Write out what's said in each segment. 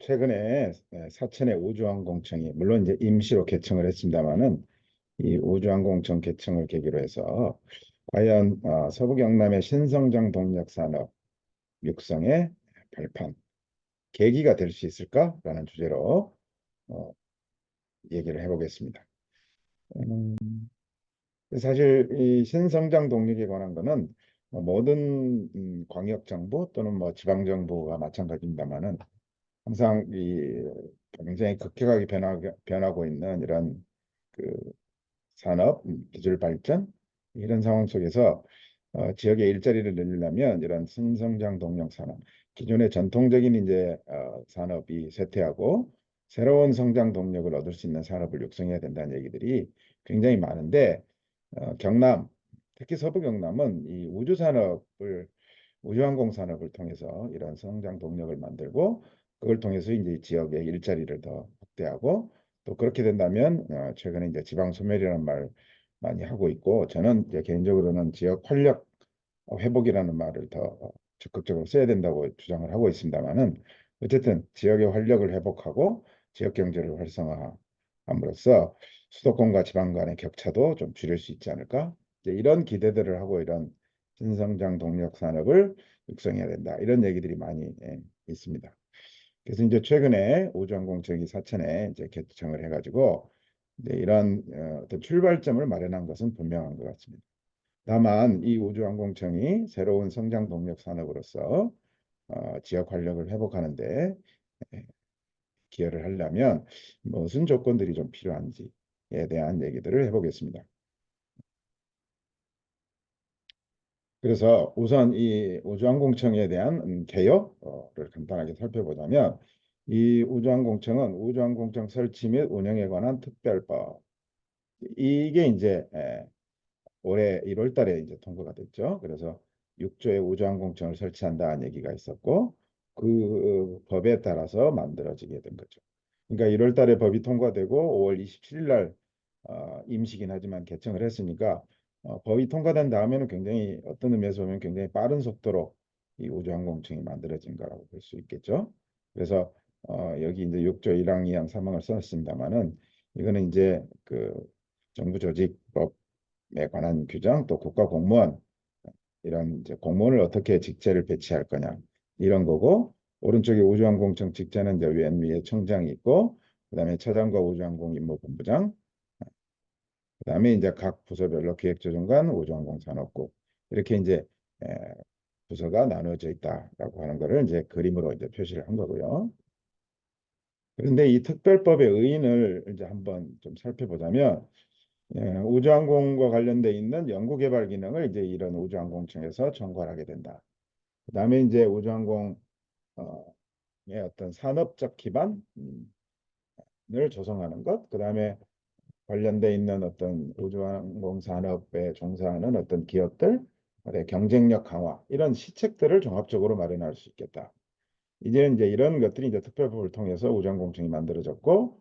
최근에 사천의 우주항공청이 물론 이제 임시로 개청을 했습니다만은 이 우주항공청 개청을 계기로 해서 과연 서부 경남의 신성장 동력 산업 육성의 발판 계기가 될 수 있을까라는 주제로 어, 얘기를 해보겠습니다. 음, 사실 이 신성장 동력에 관한 거는 모든 광역 정부 또는 뭐 지방 정부가 마찬가지입니다만은 항상 이 굉장히 급격하게 변하고 있는 이런 그 산업, 기술 발전 이런 상황 속에서 지역의 일자리를 늘리려면 이런 신성장 동력 산업, 기존의 전통적인 이제 산업이 쇠퇴하고 새로운 성장 동력을 얻을 수 있는 산업을 육성해야 된다는 얘기들이 굉장히 많은데 경남, 특히 서부 경남은 이 우주 산업을 우주항공 산업을 통해서 이런 성장 동력을 만들고 그걸 통해서 이제 지역의 일자리를 더 확대하고 또 그렇게 된다면 최근에 이제 지방 소멸이라는 말 많이 하고 있고 저는 이제 개인적으로는 지역 활력 회복이라는 말을 더 적극적으로 써야 된다고 주장을 하고 있습니다만은 어쨌든 지역의 활력을 회복하고 지역 경제를 활성화함으로써 수도권과 지방 간의 격차도 좀 줄일 수 있지 않을까? 이제 이런 기대들을 하고 이런 신성장 동력 산업을 육성해야 된다. 이런 얘기들이 많이 있습니다. 그래서 이제 최근에 우주항공청이 사천에 이제 개청을 해가지고 이제 이런 어떤 출발점을 마련한 것은 분명한 것 같습니다. 다만 이 우주항공청이 새로운 성장 동력 산업으로서 지역 활력을 회복하는데 기여를 하려면 무슨 조건들이 좀 필요한지에 대한 얘기들을 해보겠습니다. 그래서 우선 이 우주항공청에 대한 개요를 간단하게 살펴보자면 이 우주항공청은 우주항공청 설치 및 운영에 관한 특별법 이게 이제 올해 1월 달에 이제 통과가 됐죠. 그래서 6조의 우주항공청을 설치한다는 얘기가 있었고 그 법에 따라서 만들어지게 된 거죠. 그러니까 1월 달에 법이 통과되고 5월 27일 날 임시긴 하지만 개청을 했으니까 법이 통과된 다음에는 굉장히 어떤 의미에서 보면 굉장히 빠른 속도로 이 우주항공청이 만들어진 거라고 볼 수 있겠죠. 그래서 여기 이제 6조 1항, 2항, 3항을 썼습니다만은 이거는 이제 그 정부 조직법에 관한 규정 또 국가 공무원 이런 이제 공무원을 어떻게 직제를 배치할 거냐 이런 거고 오른쪽에 우주항공청 직제는 이제 맨 위에 청장이 있고 그다음에 차장과 우주항공임무본부장 그다음에 이제 각 부서별로 기획조정관, 우주항공산업국 이렇게 이제 에, 부서가 나누어져 있다라고 하는 거를 이제 그림으로 이제 표시를 한 거고요. 그런데 이 특별법의 의인을 이제 한번 좀 살펴보자면 우주항공과 관련돼 있는 연구개발 기능을 이제 이런 우주항공청에서 총괄하게 된다. 그다음에 이제 우주항공의 어떤 산업적 기반을 조성하는 것, 그다음에 관련돼 있는 어떤 우주항공 산업에 종사하는 어떤 기업들, 경쟁력 강화 이런 시책들을 종합적으로 마련할 수 있겠다. 이제 이런 것들이 이제 특별법을 통해서 우주항공청이 만들어졌고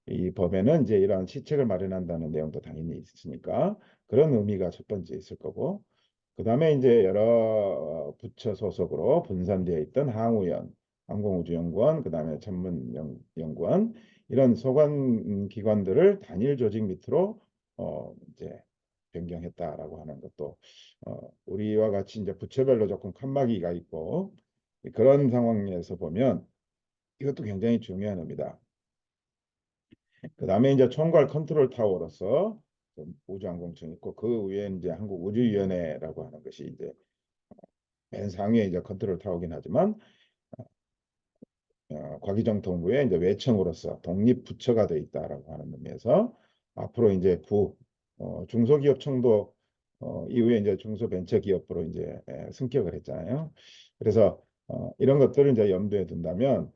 이 법에는 이제 이러한 시책을 마련한다는 내용도 당연히 있으니까 그런 의미가 첫 번째 있을 거고 그다음에 이제 여러 부처 소속으로 분산되어 있던 항우연, 항공우주연구원, 그다음에 천문연구원 이런 소관 기관들을 단일 조직 밑으로 이제 변경했다라고 하는 것도 우리와 같이 이제 부처별로 조금 칸막이가 있고 그런 상황에서 보면 이것도 굉장히 중요한 의미다. 그다음에 이제 총괄 컨트롤 타워로서 우주항공청이 있고 그 위에 이제 한국우주위원회라고 하는 것이 이제 맨 상위에 이제 컨트롤 타워긴 하지만 과기정통부의 이제 외청으로서 독립 부처가 돼 있다라고 하는 의미에서 앞으로 이제 중소기업청도 이후에 이제 중소벤처기업부로 이제 승격을 했잖아요. 그래서 이런 것들을 이제 염두에 둔다면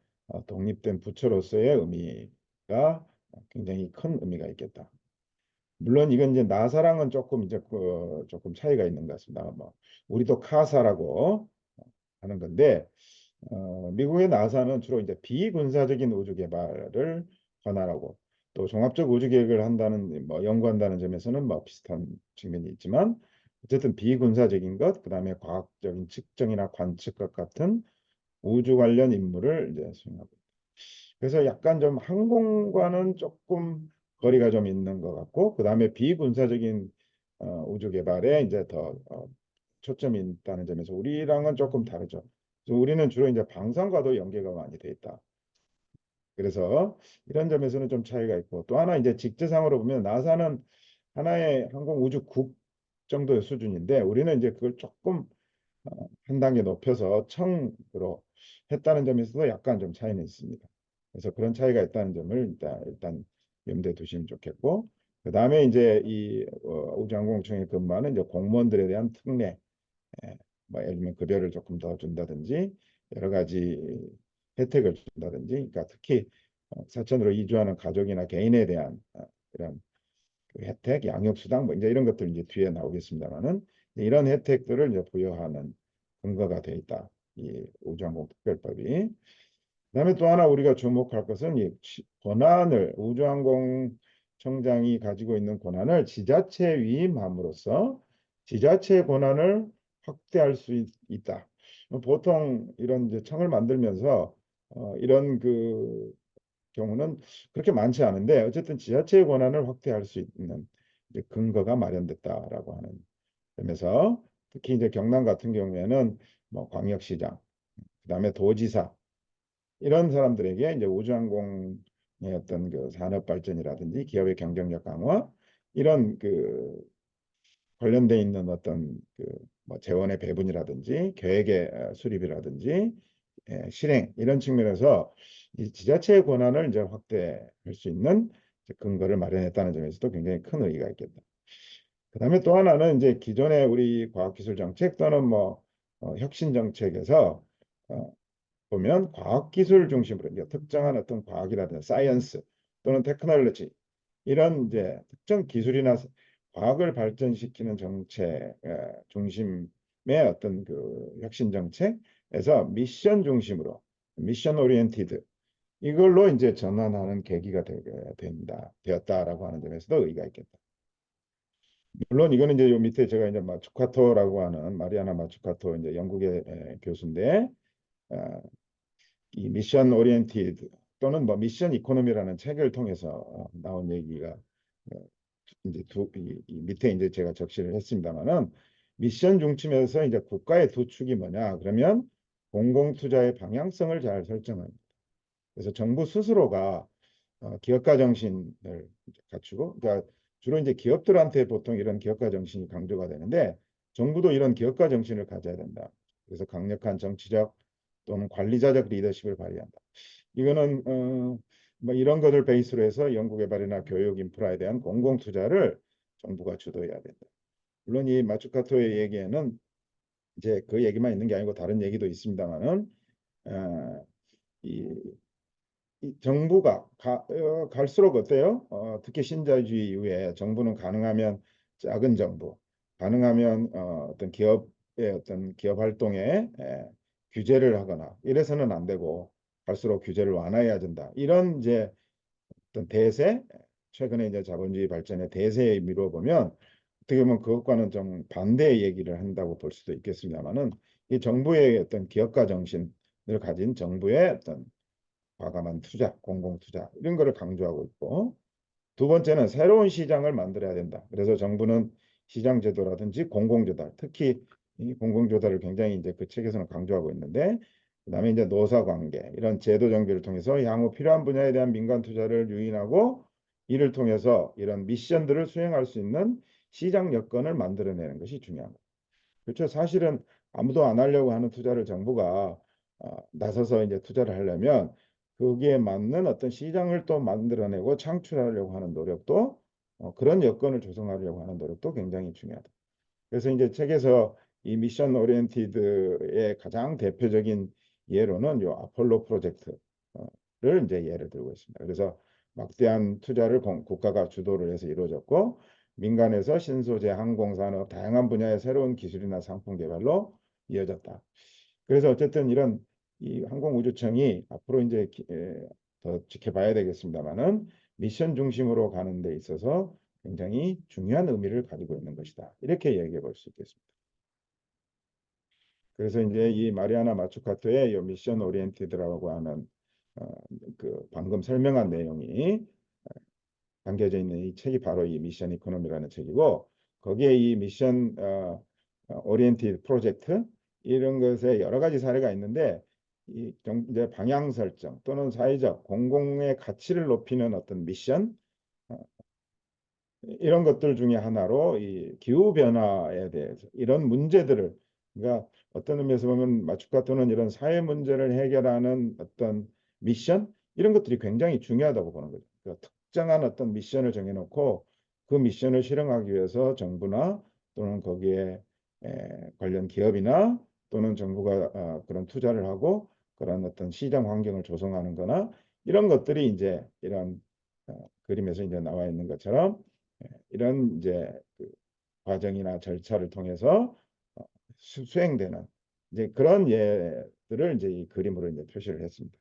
독립된 부처로서의 의미가 굉장히 큰 의미가 있겠다. 물론 이건 이제 나사랑은 조금 이제 조금 차이가 있는 것 같습니다. 뭐 우리도 카사라고 하는 건데 미국의 나사는 주로 이제 비군사적인 우주 개발을 권한하고 또 종합적 우주 계획을 한다는 뭐 연구한다는 점에서는 뭐 비슷한 측면이 있지만 어쨌든 비군사적인 것 그다음에 과학적인 측정이나 관측과 같은 우주 관련 임무를 이제 수행하고 있다. 그래서 약간 좀 항공과는 조금 거리가 좀 있는 것 같고, 그 다음에 비군사적인 우주 개발에 이제 더 초점이 있다는 점에서 우리랑은 조금 다르죠. 그래서 우리는 주로 이제 방산과도 연계가 많이 돼 있다. 그래서 이런 점에서는 좀 차이가 있고, 또 하나 이제 직제상으로 보면 나사는 하나의 항공우주국 정도의 수준인데, 우리는 이제 그걸 조금 한 단계 높여서 청으로 했다는 점에서도 약간 좀 차이는 있습니다. 그래서 그런 차이가 있다는 점을 일단 염두에 두시면 좋겠고, 그 다음에 이제 이 우주항공청에 근무하는 이제 공무원들에 대한 특례, 뭐 예를 들면 급여를 조금 더 준다든지 여러 가지 혜택을 준다든지, 그러니까 특히 사천으로 이주하는 가족이나 개인에 대한 이런 그 혜택, 양육수당 뭐 이제 이런 것들 이제 뒤에 나오겠습니다만은 이런 혜택들을 이제 부여하는 근거가 돼 있다. 이 우주항공특별법이. 그다음에 또 하나 우리가 주목할 것은 이 권한을 우주항공청장이 가지고 있는 권한을 지자체에 위임함으로써 지자체의 권한을 확대할 수 있다. 보통 이런 이제 청을 만들면서 이런 그 경우는 그렇게 많지 않은데 어쨌든 지자체의 권한을 확대할 수 있는 이제 근거가 마련됐다라고 하는 점에서 특히 이제 경남 같은 경우에는 뭐 광역시장, 그다음에 도지사 이런 사람들에게 이제 우주항공의 어떤 그 산업 발전이라든지 기업의 경쟁력 강화 이런 그 관련돼 있는 어떤 그 뭐 재원의 배분이라든지 계획의 수립이라든지 실행 이런 측면에서 이 지자체의 권한을 이제 확대할 수 있는 근거를 마련했다는 점에서도 굉장히 큰 의의가 있겠다. 그다음에 또 하나는 이제 기존의 우리 과학기술 정책 또는 뭐 혁신 정책에서 어, 보면 과학기술 중심으로 이제 특정한 어떤 과학이라든지 사이언스 또는 테크놀로지 이런 이제 특정 기술이나 과학을 발전시키는 정책 중심의 어떤 그 혁신 정책에서 미션 중심으로 미션 오리엔티드 이걸로 이제 전환하는 계기가 되었다라고 하는 점에서도 의의가 있겠다. 물론 이거는 이제 요 밑에 제가 이제 마츠카토라고 하는 마리아나 마츠카토 이제 영국의 교수인데 어, 이 미션 오리엔티드 또는 뭐 미션 이코노미라는 책을 통해서 나온 얘기가 이제 이 밑에 이제 제가 적시를 했습니다만은 미션 중심에서 이제 국가의 두 축이 뭐냐 그러면 공공 투자의 방향성을 잘 설정합니다. 그래서 정부 스스로가 기업가 정신을 갖추고, 그러니까 주로 이제 기업들한테 보통 이런 기업가 정신이 강조가 되는데 정부도 이런 기업가 정신을 가져야 된다. 그래서 강력한 정치적 또는 관리자적 리더십을 발휘한다. 이거는 뭐 이런 것을 베이스로 해서 연구개발이나 교육 인프라에 대한 공공 투자를 정부가 주도해야 된다. 물론 이 마츠카토의 얘기에는 이제 그 얘기만 있는 게 아니고 다른 얘기도 있습니다만은 어, 이 정부가 갈수록 어때요? 특히 신자유주의 이후에 정부는 가능하면 작은 정부, 가능하면 어떤 기업의 어떤 기업 활동에 규제를 하거나 이래서는 안 되고 갈수록 규제를 완화해야 된다. 이런 이제 어떤 대세, 최근에 이제 자본주의 발전의 대세에 미루어 보면 어떻게 보면 그것과는 좀 반대의 얘기를 한다고 볼 수도 있겠습니다만은 이 정부의 어떤 기업가 정신을 가진 정부의 어떤 과감한 투자, 공공 투자 이런 거를 강조하고 있고 두 번째는 새로운 시장을 만들어야 된다. 그래서 정부는 시장 제도라든지 공공 조달, 특히 이 공공 조달을 굉장히 이제 그 책에서는 강조하고 있는데 그다음에 이제 노사 관계 이런 제도 정비를 통해서 향후 필요한 분야에 대한 민간 투자를 유인하고 이를 통해서 이런 미션들을 수행할 수 있는 시장 여건을 만들어내는 것이 중요합니다. 그렇죠. 사실은 아무도 안 하려고 하는 투자를 정부가 나서서 이제 투자를 하려면 거기에 맞는 어떤 시장을 또 만들어내고 창출하려고 하는 노력도 그런 여건을 조성하려고 하는 노력도 굉장히 중요하다. 그래서 이제 책에서 이 미션 오리엔티드의 가장 대표적인 예로는 요 아폴로 프로젝트를 이제 예를 들고 있습니다. 그래서 막대한 투자를 국가가 주도를 해서 이루어졌고 민간에서 신소재, 항공산업 다양한 분야의 새로운 기술이나 상품 개발로 이어졌다. 그래서 어쨌든 이런 이 항공우주청이 앞으로 이제 더 지켜봐야 되겠습니다만은 미션 중심으로 가는 데 있어서 굉장히 중요한 의미를 가지고 있는 것이다. 이렇게 얘기해 볼 수 있겠습니다. 그래서 이제 이 마리아나 마츠카토의 이 미션 오리엔티드라고 하는 어, 그 방금 설명한 내용이 담겨져 있는 이 책이 바로 이 미션 이코노미라는 책이고, 거기에 이 미션 오리엔티드 프로젝트 이런 것에 여러 가지 사례가 있는데, 이제 방향 설정 또는 사회적 공공의 가치를 높이는 어떤 미션, 어, 이런 것들 중에 하나로 이 기후 변화에 대해서 이런 문제들을, 그러니까 어떤 의미에서 보면 마추카 또는 이런 사회 문제를 해결하는 어떤 미션, 이런 것들이 굉장히 중요하다고 보는 거죠. 그러니까 특정한 어떤 미션을 정해놓고 그 미션을 실행하기 위해서 정부나 또는 거기에 관련 기업이나 또는 정부가 그런 투자를 하고 그런 어떤 시장 환경을 조성하는 거나, 이런 것들이 이제 이런 그림에서 이제 나와 있는 것처럼 이런 이제 그 과정이나 절차를 통해서 수행되는 이제 그런 예들을 이제 이 그림으로 이제 표시를 했습니다.